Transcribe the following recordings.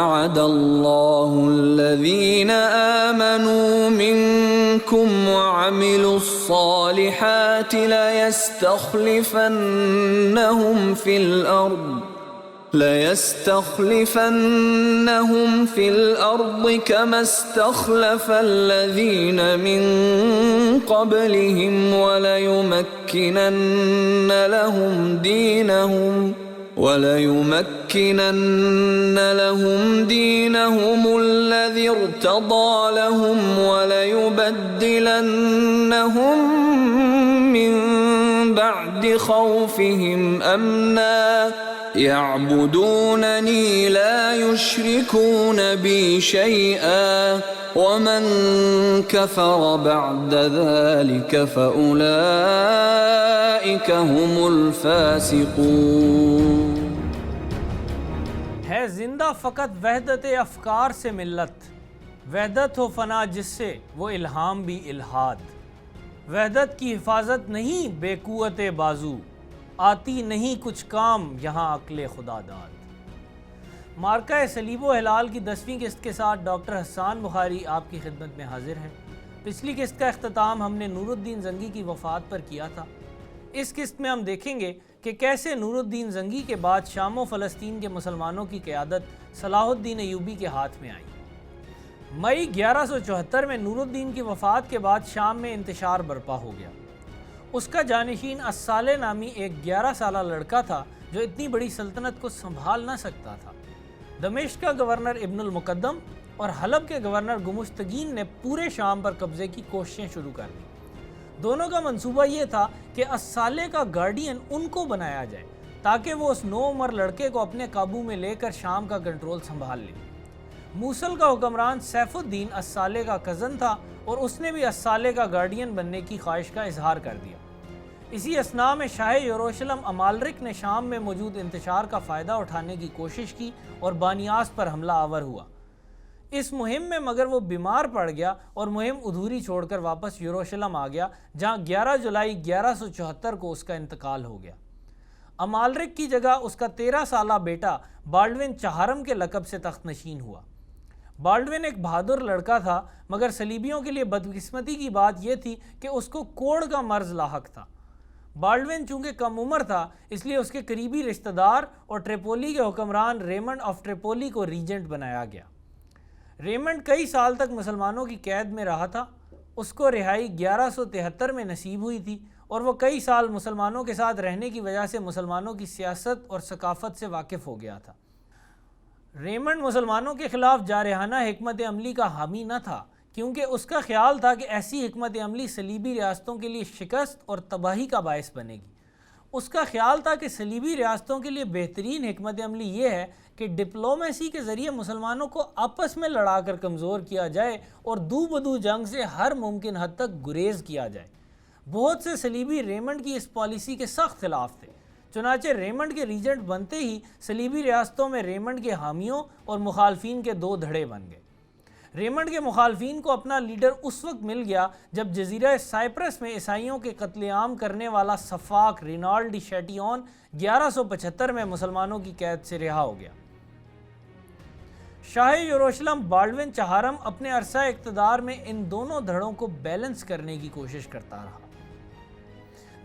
وعد الله الذين آمنوا منكم وعملوا الصالحات ليستخلفنهم في الأرض كما استخلف الذين من قبلهم وليمكنن لهم دينهم الذي ارتضى لهم وليبدلنهم من بعد خوفهم أمنا يعبدونني لا يشركون بي شيئا ومن كفر بعد ذلك فأولئك هم الفاسقون۔ ہے زندہ فقط وحدت افکار سے ملت، وحدت ہو فنا جس سے وہ الہام بھی الہاد، وحدت کی حفاظت نہیں بے قوت بازو، آتی نہیں کچھ کام یہاں عقل خدا داد۔ مارکہ صلیب و ہلال کی 10ویں قسط کے ساتھ ڈاکٹر حسان بخاری آپ کی خدمت میں حاضر ہیں۔ پچھلی قسط کا اختتام ہم نے نور الدین زنگی کی وفات پر کیا تھا۔ اس قسط میں ہم دیکھیں گے کہ کیسے نور الدین زنگی کے بعد شام و فلسطین کے مسلمانوں کی قیادت صلاح الدین ایوبی کے ہاتھ میں آئی۔ مئی 1174 میں نور الدین کی وفات کے بعد شام میں انتشار برپا ہو گیا۔ اس کا جانشین الصالح نامی ایک 11 سالہ لڑکا تھا جو اتنی بڑی سلطنت کو سنبھال نہ سکتا تھا۔ دمشق کا گورنر ابن المقدم اور حلب کے گورنر گمشتگین نے پورے شام پر قبضے کی کوششیں شروع کر دی۔ دونوں کا منصوبہ یہ تھا کہ الصالح کا گارڈین ان کو بنایا جائے تاکہ وہ اس نو عمر لڑکے کو اپنے قابو میں لے کر شام کا کنٹرول سنبھال لے۔ موصل کا حکمران سیف الدین الصالح کا کزن تھا اور اس نے بھی الصالح کا گارڈین بننے کی خواہش کا اظہار کر دیا۔ اسی اثناء میں شاہ یروشلم امالرک نے شام میں موجود انتشار کا فائدہ اٹھانے کی کوشش کی اور بانیاس پر حملہ آور ہوا۔ اس مہم میں مگر وہ بیمار پڑ گیا اور مہم ادھوری چھوڑ کر واپس یروشلم آ گیا، جہاں 11 جولائی 1174 کو اس کا انتقال ہو گیا۔ امالرک کی جگہ اس کا 13 سالہ بیٹا بالڈون چہارم کے لقب سے تخت نشین ہوا۔ بالڈون ایک بہادر لڑکا تھا، مگر صلیبیوں کے لیے بدقسمتی کی بات یہ تھی کہ اس کو کوڑ کا مرض لاحق تھا۔ بالڈون چونکہ کم عمر تھا، اس لیے اس کے قریبی رشتہ دار اور ٹریپولی کے حکمران ریمنڈ آف ٹریپولی کو ریجنٹ بنایا گیا۔ ریمنڈ کئی سال تک مسلمانوں کی قید میں رہا تھا۔ اس کو رہائی 1173 میں نصیب ہوئی تھی اور وہ کئی سال مسلمانوں کے ساتھ رہنے کی وجہ سے مسلمانوں کی سیاست اور ثقافت سے واقف ہو گیا تھا۔ ریمنڈ مسلمانوں کے خلاف جارحانہ حکمت عملی کا حامی نہ تھا، کیونکہ اس کا خیال تھا کہ ایسی حکمت عملی صلیبی ریاستوں کے لیے شکست اور تباہی کا باعث بنے گی۔ اس کا خیال تھا کہ صلیبی ریاستوں کے لیے بہترین حکمت عملی یہ ہے کہ ڈپلومیسی کے ذریعے مسلمانوں کو آپس میں لڑا کر کمزور کیا جائے اور دو بدو جنگ سے ہر ممکن حد تک گریز کیا جائے۔ بہت سے صلیبی ریمنڈ کی اس پالیسی کے سخت خلاف تھے، چنانچہ ریمنڈ کے ریجنٹ بنتے ہی صلیبی ریاستوں میں ریمنڈ کے حامیوں اور مخالفین کے دو دھڑے بن گئے۔ ریمنڈ کے مخالفین کو اپنا لیڈر اس وقت مل گیا جب جزیرہ سائپرس میں عیسائیوں کے قتل عام کرنے والا سفاک رینالڈ شیٹیون 1175 میں مسلمانوں کی قید سے رہا ہو گیا۔ شاہ یروشلم بالڈون چہارم اپنے عرصہ اقتدار میں ان دونوں دھڑوں کو بیلنس کرنے کی کوشش کرتا رہا۔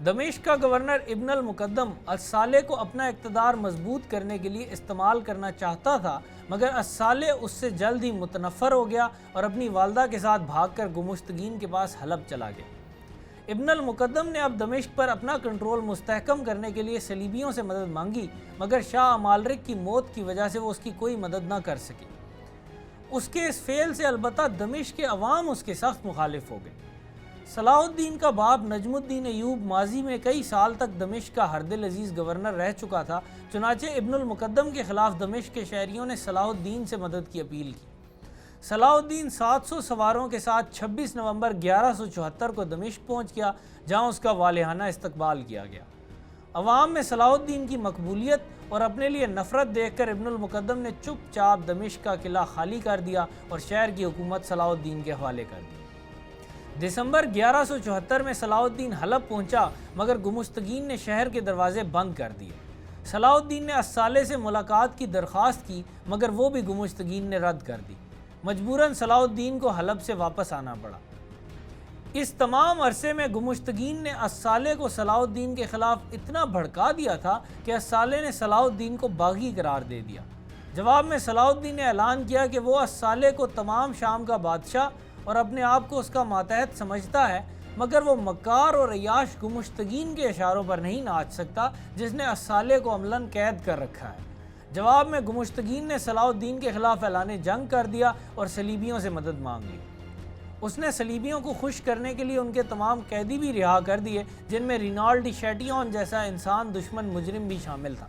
دمشق کا گورنر ابن المقدم الصالح کو اپنا اقتدار مضبوط کرنے کے لیے استعمال کرنا چاہتا تھا، مگر الصالح اس سے جلد ہی متنفر ہو گیا اور اپنی والدہ کے ساتھ بھاگ کر گمشتگین کے پاس حلب چلا گیا۔ ابن المقدم نے اب دمشق پر اپنا کنٹرول مستحکم کرنے کے لیے صلیبیوں سے مدد مانگی، مگر شاہ امالرک کی موت کی وجہ سے وہ اس کی کوئی مدد نہ کر سکے۔ اس کے اس فعل سے البتہ دمشق کے عوام اس کے سخت مخالف ہو گئے۔ صلاح الدین کا باپ نجم الدین ایوب ماضی میں کئی سال تک دمشق کا ہر دل عزیز گورنر رہ چکا تھا، چنانچہ ابن المقدم کے خلاف دمشق کے شہریوں نے صلاح الدین سے مدد کی اپیل کی۔ صلاح الدین 700 سواروں کے ساتھ 26 نومبر 1174 کو دمشق پہنچ گیا، جہاں اس کا والہانہ استقبال کیا گیا۔ عوام میں صلاح الدین کی مقبولیت اور اپنے لیے نفرت دیکھ کر ابن المقدم نے چپ چاپ دمشق کا قلعہ خالی کر دیا اور شہر کی حکومت صلاح الدین کے حوالے کر دی۔ دسمبر 1174 میں صلاح الدین حلب پہنچا، مگر گمشتگین نے شہر کے دروازے بند کر دیے۔ صلاح الدین نے الصالح سے ملاقات کی درخواست کی مگر وہ بھی گمشتگین نے رد کر دی۔ مجبوراً صلاح الدین کو حلب سے واپس آنا پڑا۔ اس تمام عرصے میں گمشتگین نے الصالح کو صلاح الدین کے خلاف اتنا بھڑکا دیا تھا کہ الصالح نے صلاح الدین کو باغی قرار دے دیا۔ جواب میں صلاح الدین نے اعلان کیا کہ وہ الصالح کو تمام شام کا بادشاہ اور اپنے آپ کو اس کا ماتحت سمجھتا ہے، مگر وہ مکار اور عیاش گمشتگین کے اشاروں پر نہیں ناچ سکتا جس نے الصالح کو عملاً قید کر رکھا ہے۔ جواب میں گمشتگین نے صلاح الدین کے خلاف اعلان جنگ کر دیا اور صلیبیوں سے مدد مانگ لی۔ اس نے صلیبیوں کو خوش کرنے کے لیے ان کے تمام قیدی بھی رہا کر دیے، جن میں رینالڈی شیٹیون جیسا انسان دشمن مجرم بھی شامل تھا۔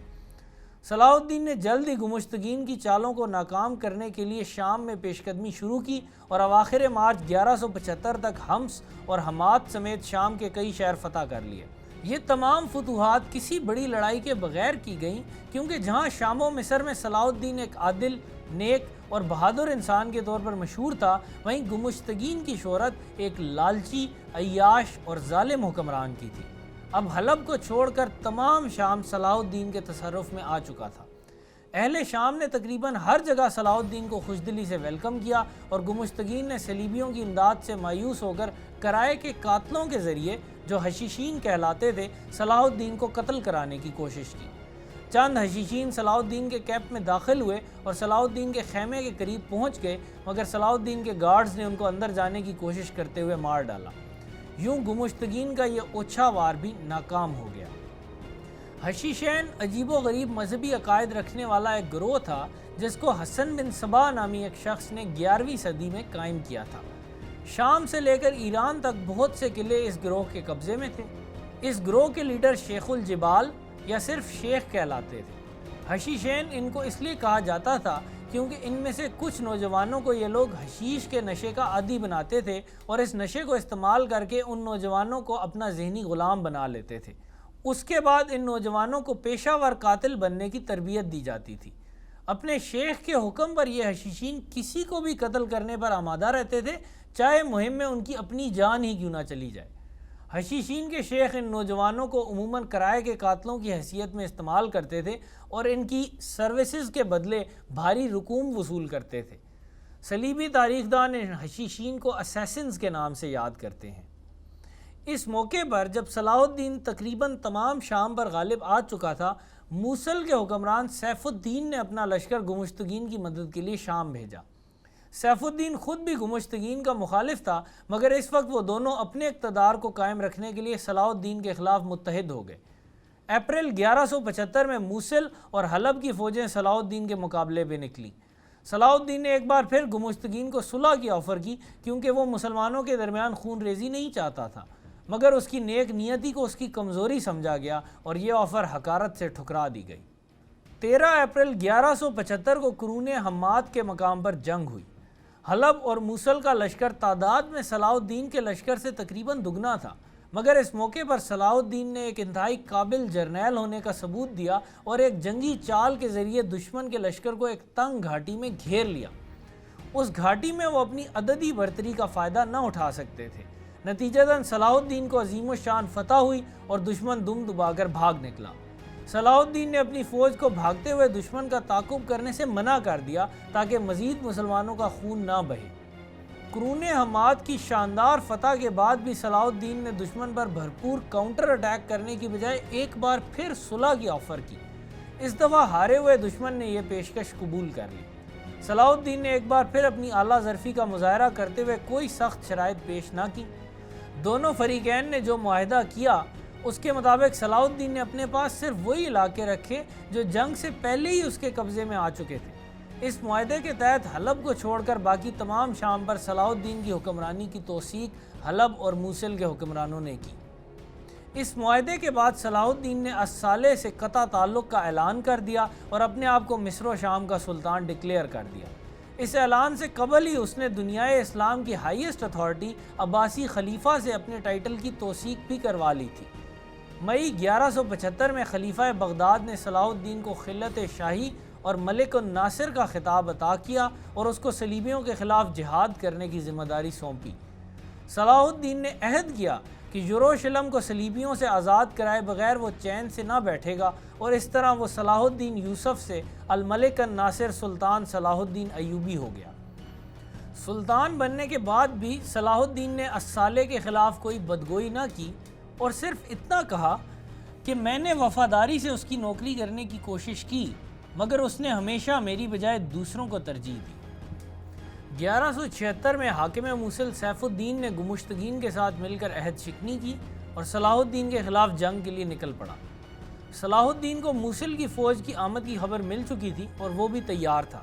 صلاح الدین نے جلد ہی گمشتگین کی چالوں کو ناکام کرنے کے لیے شام میں پیش قدمی شروع کی اور اواخر مارچ 1175 تک حمص اور حمات سمیت شام کے کئی شہر فتح کر لیے۔ یہ تمام فتوحات کسی بڑی لڑائی کے بغیر کی گئیں، کیونکہ جہاں شام و مصر میں صلاح الدین ایک عادل، نیک اور بہادر انسان کے طور پر مشہور تھا، وہیں گمشتگین کی شہرت ایک لالچی، عیاش اور ظالم حکمران کی تھی۔ اب حلب کو چھوڑ کر تمام شام صلاح الدین کے تصرف میں آ چکا تھا۔ اہل شام نے تقریباً ہر جگہ صلاح الدین کو خوشدلی سے ویلکم کیا اور گمشتگین نے صلیبیوں کی امداد سے مایوس ہو کر کرائے کے قاتلوں کے ذریعے، جو حشیشین کہلاتے تھے، صلاح الدین کو قتل کرانے کی کوشش کی۔ چند حشیشین صلاح الدین کے کیمپ میں داخل ہوئے اور صلاح الدین کے خیمے کے قریب پہنچ گئے، مگر صلاح الدین کے گارڈز نے ان کو اندر جانے کی کوشش کرتے ہوئے مار ڈالا۔ یوں گمشتگین کا یہ اوچھا وار بھی ناکام ہو گیا۔ حشیشین عجیب و غریب مذہبی عقائد رکھنے والا ایک گروہ تھا جس کو حسن بن صبا نامی ایک شخص نے 11ویں صدی میں قائم کیا تھا۔ شام سے لے کر ایران تک بہت سے قلعے اس گروہ کے قبضے میں تھے۔ اس گروہ کے لیڈر شیخ الجبال یا صرف شیخ کہلاتے تھے۔ حشیشین ان کو اس لیے کہا جاتا تھا کیونکہ ان میں سے کچھ نوجوانوں کو یہ لوگ حشیش کے نشے کا عادی بناتے تھے اور اس نشے کو استعمال کر کے ان نوجوانوں کو اپنا ذہنی غلام بنا لیتے تھے۔ اس کے بعد ان نوجوانوں کو پیشہ ور قاتل بننے کی تربیت دی جاتی تھی۔ اپنے شیخ کے حکم پر یہ حشیشین کسی کو بھی قتل کرنے پر آمادہ رہتے تھے، چاہے مہم میں ان کی اپنی جان ہی کیوں نہ چلی جائے۔ حشیشین کے شیخ ان نوجوانوں کو عموماً کرائے کے قاتلوں کی حیثیت میں استعمال کرتے تھے اور ان کی سروسز کے بدلے بھاری رقوم وصول کرتے تھے۔ صلیبی تاریخ دان ان حشیشین کو اسیسنز کے نام سے یاد کرتے ہیں۔ اس موقع پر جب صلاح الدین تقریباً تمام شام پر غالب آ چکا تھا، موصل کے حکمران سیف الدین نے اپنا لشکر گمشتگین کی مدد کے لیے شام بھیجا۔ سیف الدین خود بھی گمشتگین کا مخالف تھا، مگر اس وقت وہ دونوں اپنے اقتدار کو قائم رکھنے کے لیے صلاح الدین کے خلاف متحد ہو گئے۔ اپریل 1175 میں موصل اور حلب کی فوجیں صلاح الدین کے مقابلے پہ نکلی۔ صلاح الدین نے ایک بار پھر گمشتگین کو صلح کی آفر کی کیونکہ وہ مسلمانوں کے درمیان خون ریزی نہیں چاہتا تھا، مگر اس کی نیک نیتی کو اس کی کمزوری سمجھا گیا اور یہ آفر حقارت سے ٹھکرا دی گئی۔ 13 اپریل 1175 کو قرون حمات کے مقام پر جنگ ہوئی۔ حلب اور موصل کا لشکر تعداد میں صلاح الدین کے لشکر سے تقریباً دگنا تھا، مگر اس موقع پر صلاح الدین نے ایک انتہائی قابل جرنیل ہونے کا ثبوت دیا اور ایک جنگی چال کے ذریعے دشمن کے لشکر کو ایک تنگ گھاٹی میں گھیر لیا۔ اس گھاٹی میں وہ اپنی عددی برتری کا فائدہ نہ اٹھا سکتے تھے۔ نتیجتاً صلاح الدین کو عظیم الشان فتح ہوئی اور دشمن دم دبا کر بھاگ نکلا۔ صلاح الدین نے اپنی فوج کو بھاگتے ہوئے دشمن کا تعاقب کرنے سے منع کر دیا تاکہ مزید مسلمانوں کا خون نہ بہے۔ قرون حمات کی شاندار فتح کے بعد بھی صلاح الدین نے دشمن پر بھرپور کاؤنٹر اٹیک کرنے کی بجائے ایک بار پھر صلح کی آفر کی۔ اس دفعہ ہارے ہوئے دشمن نے یہ پیشکش قبول کر لی۔ صلاح الدین نے ایک بار پھر اپنی اعلیٰ ظرفی کا مظاہرہ کرتے ہوئے کوئی سخت شرائط پیش نہ کی۔ دونوں فریقین نے جو معاہدہ کیا اس کے مطابق صلاح الدین نے اپنے پاس صرف وہی علاقے رکھے جو جنگ سے پہلے ہی اس کے قبضے میں آ چکے تھے۔ اس معاہدے کے تحت حلب کو چھوڑ کر باقی تمام شام پر صلاح الدین کی حکمرانی کی توثیق حلب اور موصل کے حکمرانوں نے کی۔ اس معاہدے کے بعد صلاح الدین نے الصالح سے قطع تعلق کا اعلان کر دیا اور اپنے آپ کو مصر و شام کا سلطان ڈکلیئر کر دیا۔ اس اعلان سے قبل ہی اس نے دنیائے اسلام کی ہائیسٹ اتھارٹی عباسی خلیفہ سے اپنے ٹائٹل کی توثیق بھی کروا لی تھی۔ مئی 1175 میں خلیفہ بغداد نے صلاح الدین کو خلعت شاہی اور ملک الناصر کا خطاب عطا کیا اور اس کو صلیبیوں کے خلاف جہاد کرنے کی ذمہ داری سونپی۔ صلاح الدین نے عہد کیا کہ یروشلم کو صلیبیوں سے آزاد کرائے بغیر وہ چین سے نہ بیٹھے گا، اور اس طرح وہ صلاح الدین یوسف سے الملک الناصر سلطان صلاح الدین ایوبی ہو گیا۔ سلطان بننے کے بعد بھی صلاح الدین نے الصالح کے خلاف کوئی بدگوئی نہ کی اور صرف اتنا کہا کہ میں نے وفاداری سے اس کی نوکری کرنے کی کوشش کی، مگر اس نے ہمیشہ میری بجائے دوسروں کو ترجیح دی۔ 1176 میں حاکم موصل سیف الدین نے گمشتگین کے ساتھ مل کر عہد شکنی کی اور صلاح الدین کے خلاف جنگ کے لیے نکل پڑا۔ صلاح الدین کو موصل کی فوج کی آمد کی خبر مل چکی تھی اور وہ بھی تیار تھا۔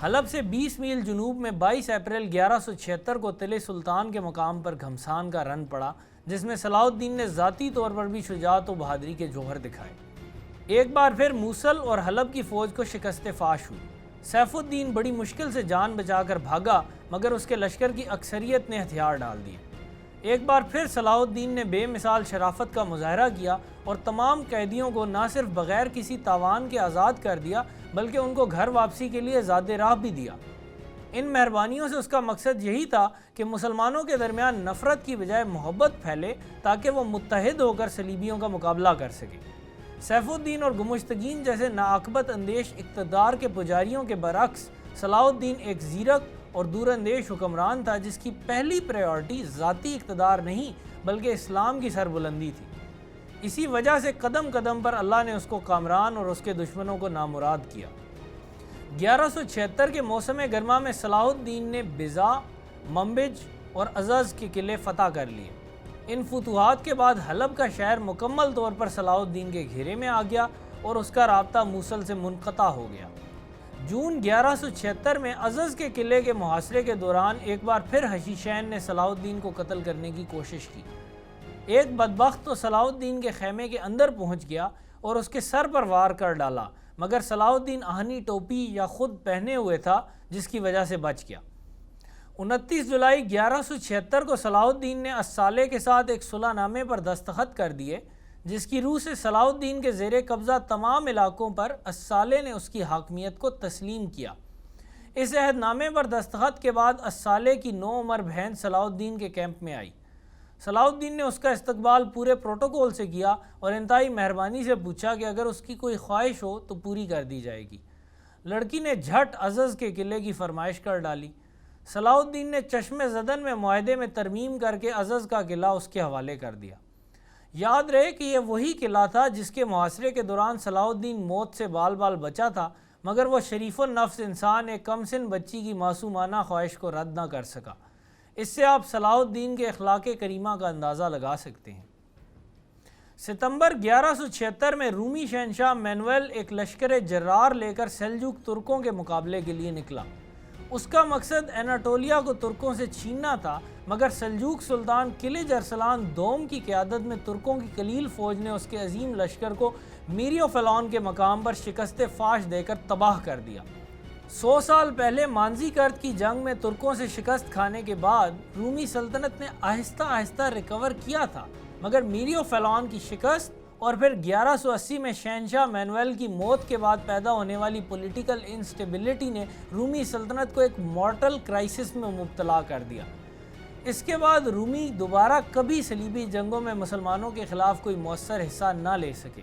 حلب سے 20 میل جنوب میں 22 اپریل 1176 کو تل سلطان کے مقام پر گھمسان کا رن پڑا، جس میں صلاح الدین نے ذاتی طور پر بھی شجاعت و بہادری کے جوہر دکھائے۔ ایک بار پھر موصل اور حلب کی فوج کو شکست فاش ہوئی۔ سیف الدین بڑی مشکل سے جان بچا کر بھاگا، مگر اس کے لشکر کی اکثریت نے ہتھیار ڈال دیے۔ ایک بار پھر صلاح الدین نے بے مثال شرافت کا مظاہرہ کیا اور تمام قیدیوں کو نہ صرف بغیر کسی تاوان کے آزاد کر دیا، بلکہ ان کو گھر واپسی کے لیے زاد راہ بھی دیا۔ ان مہربانیوں سے اس کا مقصد یہی تھا کہ مسلمانوں کے درمیان نفرت کی بجائے محبت پھیلے تاکہ وہ متحد ہو کر صلیبیوں کا مقابلہ کر سکے۔ سیف الدین اور گمشتگین جیسے ناعاقبت اندیش اقتدار کے پجاریوں کے برعکس صلاح الدین ایک زیرک اور دور اندیش حکمران تھا، جس کی پہلی پریورٹی ذاتی اقتدار نہیں بلکہ اسلام کی سربلندی تھی۔ اسی وجہ سے قدم قدم پر اللہ نے اس کو کامران اور اس کے دشمنوں کو نامراد کیا۔ 1176 کے موسم گرما میں صلاح الدین نے بزا، منبج اور عزز کے قلعے فتح کر لیے۔ ان فتوحات کے بعد حلب کا شہر مکمل طور پر صلاح الدین کے گھیرے میں آ گیا اور اس کا رابطہ موصل سے منقطع ہو گیا۔ جون 1176 میں عزز کے قلعے کے محاصرے کے دوران ایک بار پھر حشیشین نے صلاح الدین کو قتل کرنے کی کوشش کی۔ ایک بدبخت تو صلاح الدین کے خیمے کے اندر پہنچ گیا اور اس کے سر پر وار کر ڈالا، مگر صلاح الدین آہنی ٹوپی یا خود پہنے ہوئے تھا، جس کی وجہ سے بچ گیا۔ 29 جولائی 1176 کو صلاح الدین نے الصالح کے ساتھ ایک صلح نامے پر دستخط کر دیے، جس کی روح سے صلاح الدین کے زیر قبضہ تمام علاقوں پر الصالح نے اس کی حاکمیت کو تسلیم کیا۔ اس عہد نامے پر دستخط کے بعد الصالح کی 9 عمر بہن صلاح الدین کے کیمپ میں آئی۔ صلاح الدین نے اس کا استقبال پورے پروٹوکول سے کیا اور انتہائی مہربانی سے پوچھا کہ اگر اس کی کوئی خواہش ہو تو پوری کر دی جائے گی۔ لڑکی نے جھٹ عزز کے قلعے کی فرمائش کر ڈالی۔ صلاح الدین نے چشم زدن میں معاہدے میں ترمیم کر کے عزز کا قلعہ اس کے حوالے کر دیا۔ یاد رہے کہ یہ وہی قلعہ تھا جس کے محاصرے کے دوران صلاح الدین موت سے بال بال بچا تھا، مگر وہ شریف النفس انسان ایک کم سن بچی کی معصومانہ خواہش کو رد نہ کر سکا۔ اس سے آپ صلاح الدین کے اخلاق کریمہ کا اندازہ لگا سکتے ہیں۔ ستمبر 1176 میں رومی شہنشاہ مینویل ایک لشکر جرار لے کر سلجوق ترکوں کے مقابلے کے لیے نکلا۔ اس کا مقصد اناٹولیا کو ترکوں سے چھیننا تھا، مگر سلجوق سلطان قلعہ ارسلان دوم کی قیادت میں ترکوں کی قلیل فوج نے اس کے عظیم لشکر کو میریوفیلون کے مقام پر شکست فاش دے کر تباہ کر دیا۔ 100 سال پہلے مانزی کرد کی جنگ میں ترکوں سے شکست کھانے کے بعد رومی سلطنت نے آہستہ آہستہ ریکور کیا تھا، مگر میریوفیلون کی شکست اور پھر 1180 میں شہنشاہ مینویل کی موت کے بعد پیدا ہونے والی پولیٹیکل انسٹیبلٹی نے رومی سلطنت کو ایک مارٹل کرائسس میں مبتلا کر دیا۔ اس کے بعد رومی دوبارہ کبھی صلیبی جنگوں میں مسلمانوں کے خلاف کوئی مؤثر حصہ نہ لے سکے۔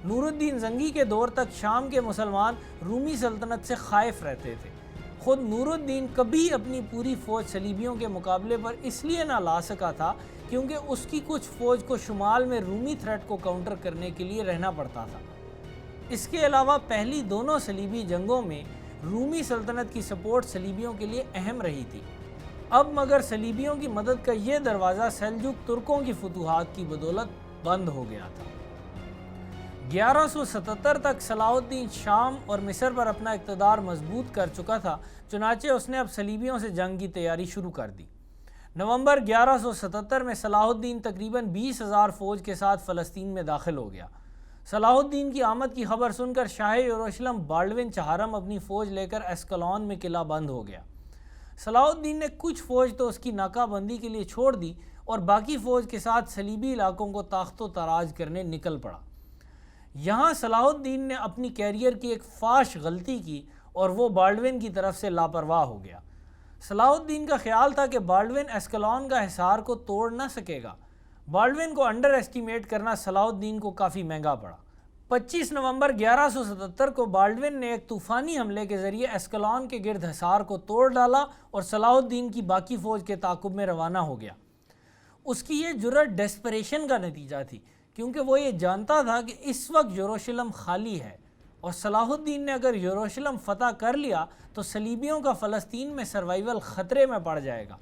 نور الدین زنگی کے دور تک شام کے مسلمان رومی سلطنت سے خائف رہتے تھے۔ خود نور الدین کبھی اپنی پوری فوج صلیبیوں کے مقابلے پر اس لیے نہ لا سکا تھا کیونکہ اس کی کچھ فوج کو شمال میں رومی تھریٹ کو کاؤنٹر کرنے کے لیے رہنا پڑتا تھا۔ اس کے علاوہ پہلی دونوں صلیبی جنگوں میں رومی سلطنت کی سپورٹ صلیبیوں کے لیے اہم رہی تھی۔ اب مگر صلیبیوں کی مدد کا یہ دروازہ سلجوق ترکوں کی فتوحات کی بدولت بند ہو گیا تھا۔ 1177 تک صلاح الدین شام اور مصر پر اپنا اقتدار مضبوط کر چکا تھا، چنانچہ اس نے اب صلیبیوں سے جنگ کی تیاری شروع کر دی۔ نومبر 1177 میں صلاح الدین تقریباً 20,000 فوج کے ساتھ فلسطین میں داخل ہو گیا۔ صلاح الدین کی آمد کی خبر سن کر شاہ یروشلم بالڈون چہارم اپنی فوج لے کر اسکلون میں قلعہ بند ہو گیا۔ صلاح الدین نے کچھ فوج تو اس کی ناکہ بندی کے لیے چھوڑ دی اور باقی فوج کے ساتھ صلیبی علاقوں کو تاخت و تاراج کرنے نکل پڑا۔ یہاں صلاح الدین نے اپنی کیریئر کی ایک فاش غلطی کی اور وہ بالڈون کی طرف سے لاپرواہ ہو گیا۔ صلاح الدین کا خیال تھا کہ بالڈون اسکلون کا حصار کو توڑ نہ سکے گا، بالڈون کو انڈر ایسٹیمیٹ کرنا صلاح الدین کو کافی مہنگا پڑا۔ 25 نومبر 1177 کو بالڈون نے ایک طوفانی حملے کے ذریعے اسکلان کے گرد حصار کو توڑ ڈالا اور صلاح الدین کی باقی فوج کے تعاقب میں روانہ ہو گیا۔ اس کی یہ جرأت ڈیسپریشن کا نتیجہ تھی، کیونکہ وہ یہ جانتا تھا کہ اس وقت یروشلم خالی ہے اور صلاح الدین نے اگر یروشلم فتح کر لیا تو صلیبیوں کا فلسطین میں سروائیول خطرے میں پڑ جائے گا۔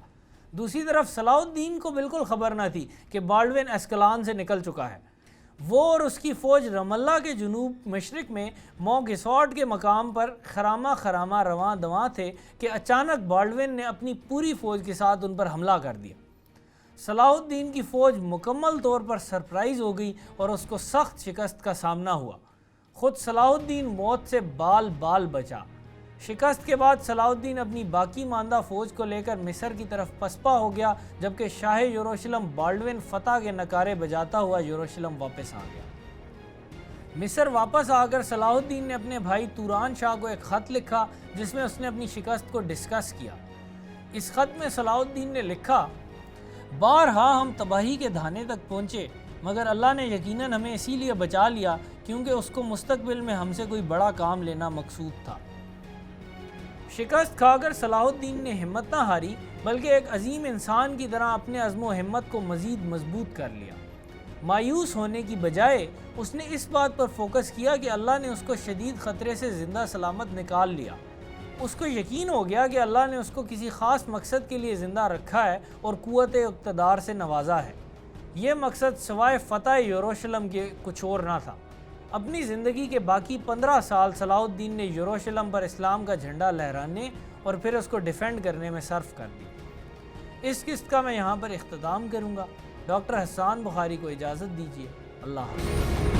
دوسری طرف صلاح الدین کو بالکل خبر نہ تھی کہ بالڈون اسکلان سے نکل چکا ہے۔ وہ اور اس کی فوج رم اللہ کے جنوب مشرق میں مو گسوٹ کے مقام پر خرامہ رواں دواں تھے کہ اچانک بالڈون نے اپنی پوری فوج کے ساتھ ان پر حملہ کر دیا۔ صلاح الدین کی فوج مکمل طور پر سرپرائز ہو گئی اور اس کو سخت شکست کا سامنا ہوا۔ خود صلاح الدین موت سے بال بچا۔ شکست کے بعد صلاح الدین اپنی باقی ماندہ فوج کو لے کر مصر کی طرف پسپا ہو گیا، جبکہ شاہ یروشلم بالڈون فتح کے نعرے بجاتا ہوا یروشلم واپس آ گیا۔ مصر واپس آ کر صلاح الدین نے اپنے بھائی توران شاہ کو ایک خط لکھا جس میں اس نے اپنی شکست کو ڈسکس کیا۔ اس خط میں صلاح الدین نے لکھا، بارہا ہم تباہی کے دھانے تک پہنچے، مگر اللہ نے یقیناً ہمیں اسی لیے بچا لیا کیونکہ اس کو مستقبل میں ہم سے کوئی بڑا کام لینا مقصود تھا۔ شکست کھا کر صلاح الدین نے ہمت نہ ہاری، بلکہ ایک عظیم انسان کی طرح اپنے عزم و ہمت کو مزید مضبوط کر لیا۔ مایوس ہونے کی بجائے اس نے اس بات پر فوکس کیا کہ اللہ نے اس کو شدید خطرے سے زندہ سلامت نکال لیا۔ اس کو یقین ہو گیا کہ اللہ نے اس کو کسی خاص مقصد کے لیے زندہ رکھا ہے اور قوت اقتدار سے نوازا ہے۔ یہ مقصد سوائے فتح یروشلم کے کچھ اور نہ تھا۔ اپنی زندگی کے باقی 15 سال صلاح الدین نے یروشلم پر اسلام کا جھنڈا لہرانے اور پھر اس کو ڈیفینڈ کرنے میں صرف کر دی۔ اس قسط کا میں یہاں پر اختتام کروں گا۔ ڈاکٹر حسان بخاری کو اجازت دیجیے۔ اللہ حافظ۔